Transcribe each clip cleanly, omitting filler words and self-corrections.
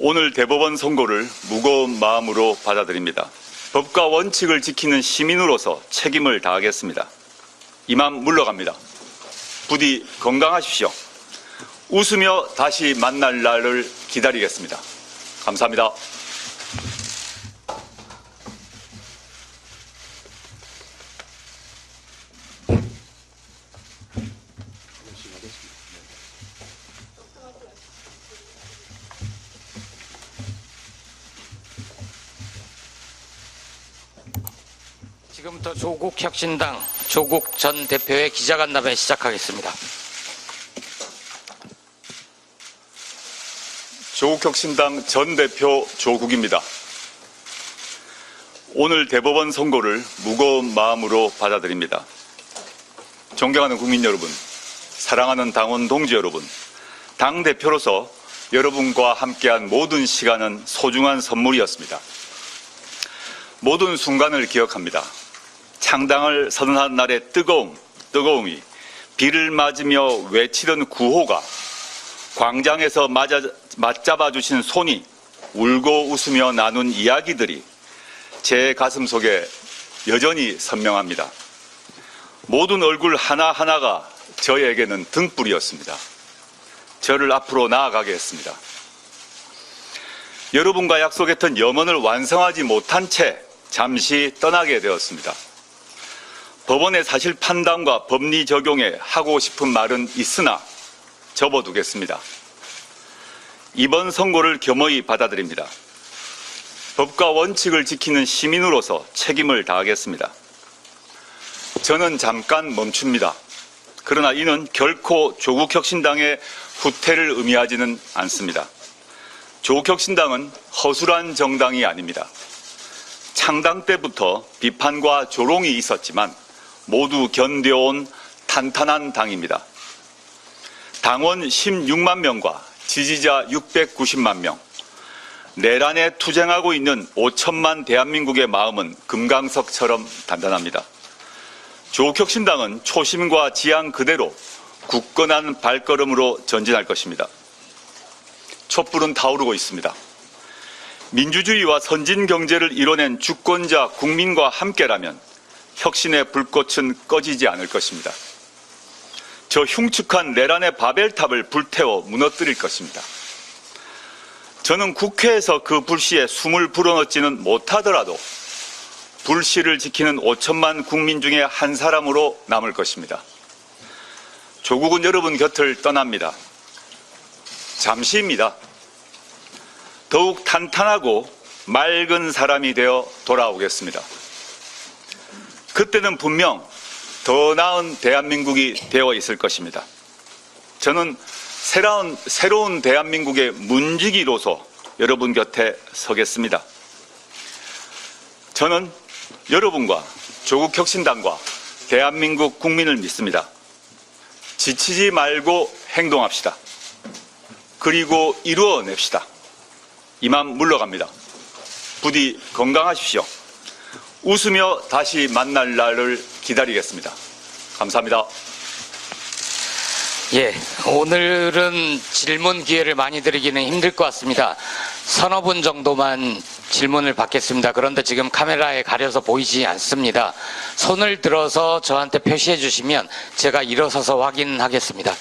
오늘 대법원 선고를 무거운 마음으로 받아들입니다. 법과 원칙을 지키는 시민으로서 책임을 다하겠습니다. 이만 물러갑니다. 부디 건강하십시오. 웃으며 다시 만날 날을 기다리겠습니다. 감사합니다. 지금부터 조국혁신당 조국 전 대표의 기자간담회 시작하겠습니다. 조국혁신당 전 대표 조국입니다. 오늘 대법원 선고를 무거운 마음으로 받아들입니다. 존경하는 국민 여러분, 사랑하는 당원 동지 여러분, 당대표로서 여러분과 함께한 모든 시간은 소중한 선물이었습니다. 모든 순간을 기억합니다. 창당을 선언한 날의 뜨거움이 비를 맞으며 외치던 구호가 광장에서 맞잡아 주신 손이 울고 웃으며 나눈 이야기들이 제 가슴 속에 여전히 선명합니다. 모든 얼굴 하나하나가 저에게는 등불이었습니다. 저를 앞으로 나아가게 했습니다. 여러분과 약속했던 염원을 완성하지 못한 채 잠시 떠나게 되었습니다. 법원의 사실 판단과 법리 적용에 하고 싶은 말은 있으나 접어두겠습니다. 이번 선고를 겸허히 받아들입니다. 법과 원칙을 지키는 시민으로서 책임을 다하겠습니다. 저는 잠깐 멈춥니다. 그러나 이는 결코 조국혁신당의 후퇴를 의미하지는 않습니다. 조국혁신당은 허술한 정당이 아닙니다. 창당 때부터 비판과 조롱이 있었지만 모두 견뎌온 탄탄한 당입니다. 당원 16만 명과 지지자 690만 명, 내란에 투쟁하고 있는 5천만 대한민국의 마음은 금강석처럼 단단합니다. 조국혁신당은 초심과 지향 그대로 굳건한 발걸음으로 전진할 것입니다. 촛불은 타오르고 있습니다. 민주주의와 선진 경제를 이뤄낸 주권자 국민과 함께라면 혁신의 불꽃은 꺼지지 않을 것입니다. 저 흉측한 내란의 바벨탑을 불태워 무너뜨릴 것입니다. 저는 국회에서 그 불씨에 숨을 불어넣지는 못하더라도 불씨를 지키는 5천만 국민 중에 한 사람으로 남을 것입니다. 조국은 여러분 곁을 떠납니다. 잠시입니다. 더욱 탄탄하고 맑은 사람이 되어 돌아오겠습니다. 그때는 분명 더 나은 대한민국이 되어 있을 것입니다. 저는 새로운 대한민국의 문지기로서 여러분 곁에 서겠습니다. 저는 여러분과 조국혁신당과 대한민국 국민을 믿습니다. 지치지 말고 행동합시다. 그리고 이루어냅시다. 이만 물러갑니다. 부디 건강하십시오. 웃으며 다시 만날 날을 기다리겠습니다. 감사합니다. 예, 오늘은 질문 기회를 많이 드리기는 힘들 것 같습니다. 서너 분 정도만 질문을 받겠습니다. 그런데 지금 카메라에 가려서 보이지 않습니다. 손을 들어서 저한테 표시해 주시면 제가 일어서서 확인하겠습니다.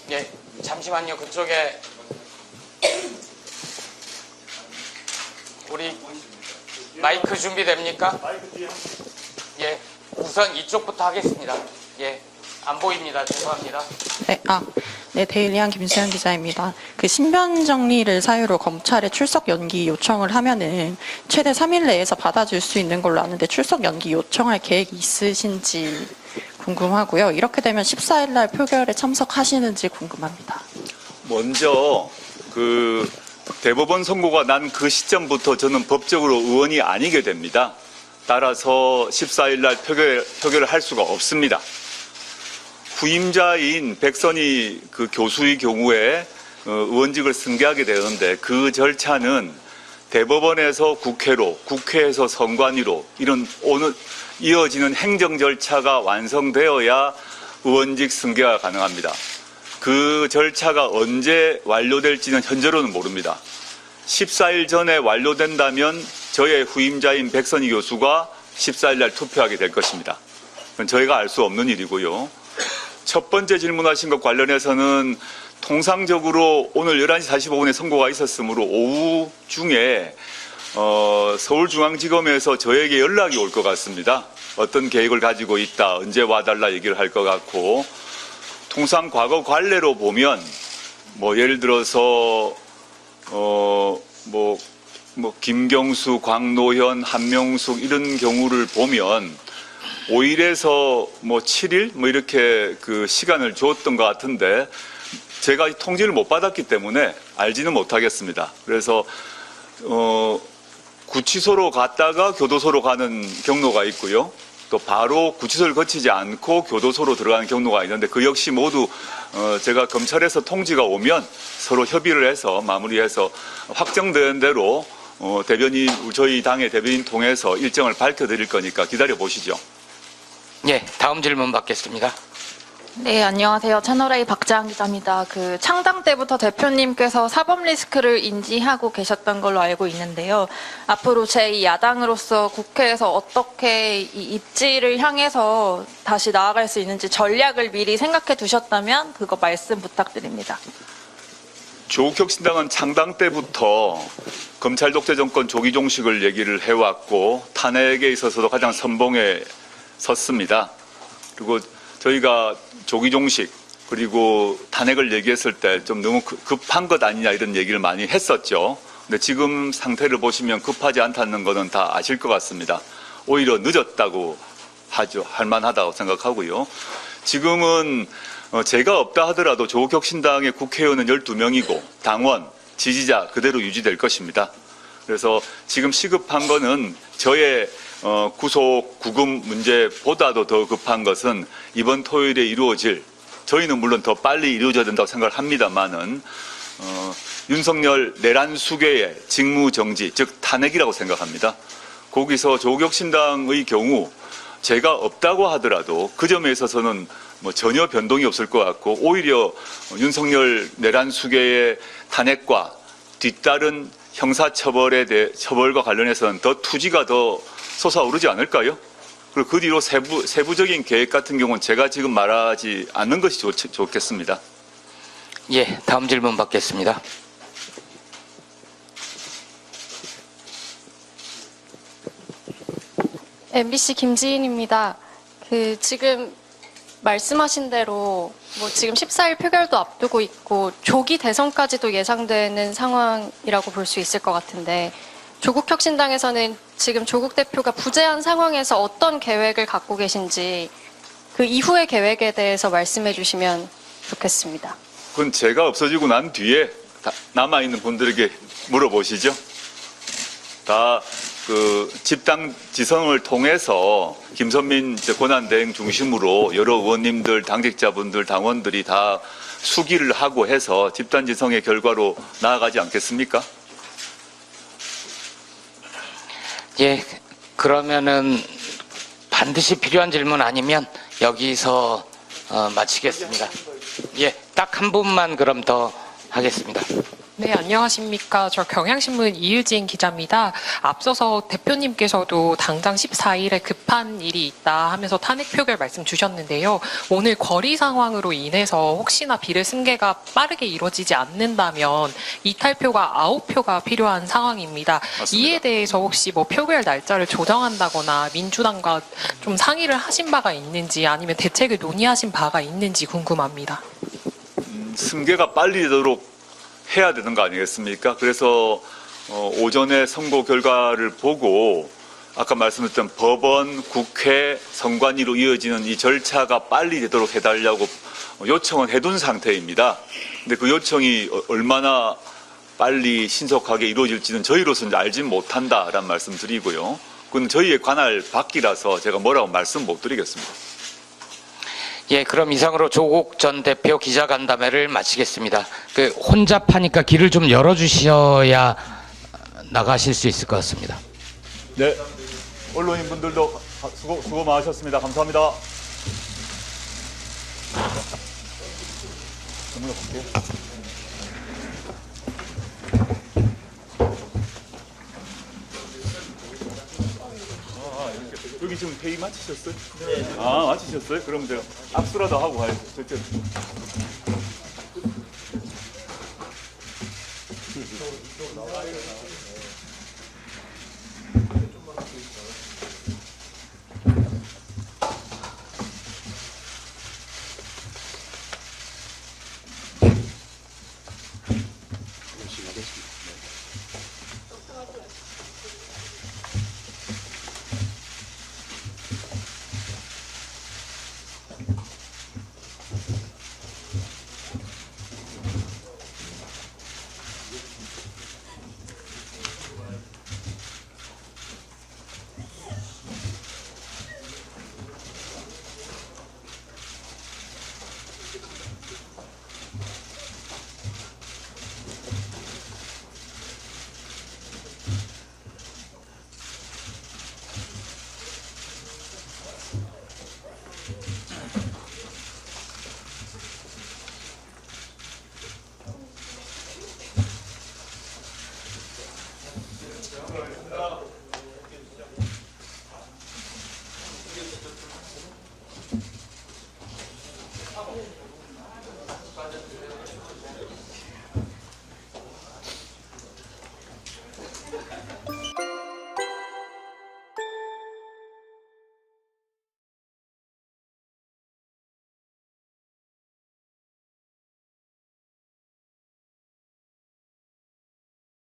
예, 잠시만요. 그쪽에 우리 마이크 준비됩니까? 예, 우선 이쪽부터 하겠습니다. 예, 안 보입니다. 죄송합니다. 네, 데일리한 김수현 기자입니다. 그 신변 정리를 사유로 검찰에 출석 연기 요청을 하면은 최대 3일 내에서 받아줄 수 있는 걸로 아는데 출석 연기 요청할 계획이 있으신지 궁금하고요. 이렇게 되면 14일 날 표결에 참석하시는지 궁금합니다. 먼저 대법원 선고가 난 그 시점부터 저는 법적으로 의원이 아니게 됩니다. 따라서 14일 날 표결을 할 수가 없습니다. 후임자인 백선희 그 교수의 경우에 의원직을 승계하게 되는데 그 절차는 대법원에서 국회로, 국회에서 선관위로 이런 오늘 이어지는 행정 절차가 완성되어야 의원직 승계가 가능합니다. 그 절차가 언제 완료될지는 현재로는 모릅니다. 14일 전에 완료된다면 저의 후임자인 백선희 교수가 14일 날 투표하게 될 것입니다. 그건 저희가 알 수 없는 일이고요. 첫 번째 질문하신 것 관련해서는 통상적으로 오늘 11시 45분에 선고가 있었으므로 오후 중에 서울중앙지검에서 저에게 연락이 올 것 같습니다. 어떤 계획을 가지고 있다, 언제 와달라 얘기를 할 것 같고, 통상 과거 관례로 보면 뭐 예를 들어서 김경수, 광노현, 한명숙 이런 경우를 보면 5일에서 뭐 7일 뭐 이렇게 그 시간을 줬던 것 같은데 제가 통지를 못 받았기 때문에 알지는 못하겠습니다. 그래서 구치소로 갔다가 교도소로 가는 경로가 있고요. 또 바로 구치소를 거치지 않고 교도소로 들어가는 경로가 있는데 그 역시 모두 제가 검찰에서 통지가 오면 서로 협의를 해서 마무리해서 확정된 대로 대변인, 저희 당의 대변인 통해서 일정을 밝혀드릴 거니까 기다려 보시죠. 예, 다음 질문 받겠습니다. 네, 안녕하세요. 채널A 박재한 기자입니다. 그 창당 때부터 대표님께서 사법 리스크를 인지하고 계셨던 걸로 알고 있는데요. 앞으로 제2야당으로서 국회에서 어떻게 이 입지를 향해서 다시 나아갈 수 있는지 전략을 미리 생각해 두셨다면 그거 말씀 부탁드립니다. 조국혁신당은 창당 때부터 검찰 독재 정권 조기 종식을 얘기를 해왔고 탄핵에 있어서도 가장 선봉에 섰습니다. 그리고 저희가 조기 종식 그리고 탄핵을 얘기했을 때 좀 너무 급한 것 아니냐 이런 얘기를 많이 했었죠. 근데 지금 상태를 보시면 급하지 않다는 것은 다 아실 것 같습니다. 오히려 늦었다고 하죠. 할 만하다고 생각하고요. 지금은 제가 없다 하더라도 조국혁신당의 국회의원은 12명이고 당원, 지지자 그대로 유지될 것입니다. 그래서 지금 시급한 거는 저의 구속 구금 문제보다도 더 급한 것은 이번 토요일에 이루어질, 저희는 물론 더 빨리 이루어져야 된다고 생각을 합니다만은 윤석열 내란 수괴의 직무정지, 즉 탄핵이라고 생각합니다. 거기서 조국혁신당의 경우 제가 없다고 하더라도 그 점에 있어서는 뭐 전혀 변동이 없을 것 같고 오히려 윤석열 내란 수괴의 탄핵과 뒤따른 형사처벌과 관련해서는 더 투지가 더 솟아오르지 않을까요? 그리고 그 뒤로 세부적인 계획 같은 경우는 제가 지금 말하지 않는 것이 좋겠습니다. 예, 다음 질문 받겠습니다. MBC 김지인입니다. 지금 말씀하신 대로 지금 14일 표결도 앞두고 있고 조기 대선까지도 예상되는 상황이라고 볼 수 있을 것 같은데 조국혁신당에서는 지금 조국 대표가 부재한 상황에서 어떤 계획을 갖고 계신지 그 이후의 계획에 대해서 말씀해 주시면 좋겠습니다. 그건 제가 없어지고 난 뒤에 남아있는 분들에게 물어보시죠. 다 그 집단 지성을 통해서 김선민 권한대행 중심으로 여러 의원님들, 당직자분들, 당원들이 다 수기를 하고 해서 집단 지성의 결과로 나아가지 않겠습니까? 예, 그러면은 반드시 필요한 질문 아니면 여기서 마치겠습니다. 예, 딱 한 분만 그럼 더 하겠습니다. 네, 안녕하십니까. 저 경향신문 이유진 기자입니다. 앞서서 대표님께서도 당장 14일에 급한 일이 있다 하면서 탄핵 표결 말씀 주셨는데요. 오늘 거리 상황으로 인해서 혹시나 비례 승계가 빠르게 이루어지지 않는다면 이탈표가 9표가 필요한 상황입니다. 맞습니다. 이에 대해서 혹시 표결 날짜를 조정한다거나 민주당과 좀 상의를 하신 바가 있는지 아니면 대책을 논의하신 바가 있는지 궁금합니다. 승계가 빨리 되도록 해야 되는 거 아니겠습니까? 그래서 오전에 선고 결과를 보고 아까 말씀드렸던 법원, 국회, 선관위로 이어지는 이 절차가 빨리 되도록 해달라고 요청은 해둔 상태입니다. 근데 그 요청이 얼마나 빨리 신속하게 이루어질지는 저희로서는 알지 못한다라는 말씀 드리고요. 그건 저희의 관할 밖이라서 제가 뭐라고 말씀 못 드리겠습니다. 예, 그럼 이상으로 조국 전 대표 기자간담회를 마치겠습니다. 혼자 파니까 길을 좀 열어주셔야 나가실 수 있을 것 같습니다. 네, 언론인분들도 수고 많으셨습니다. 감사합니다. 넘어가 볼게요. 여기 지금 회의 마치셨어요? 네. 아, 마치셨어요? 그럼 제가 악수라도 하고 가야죠. 저쪽.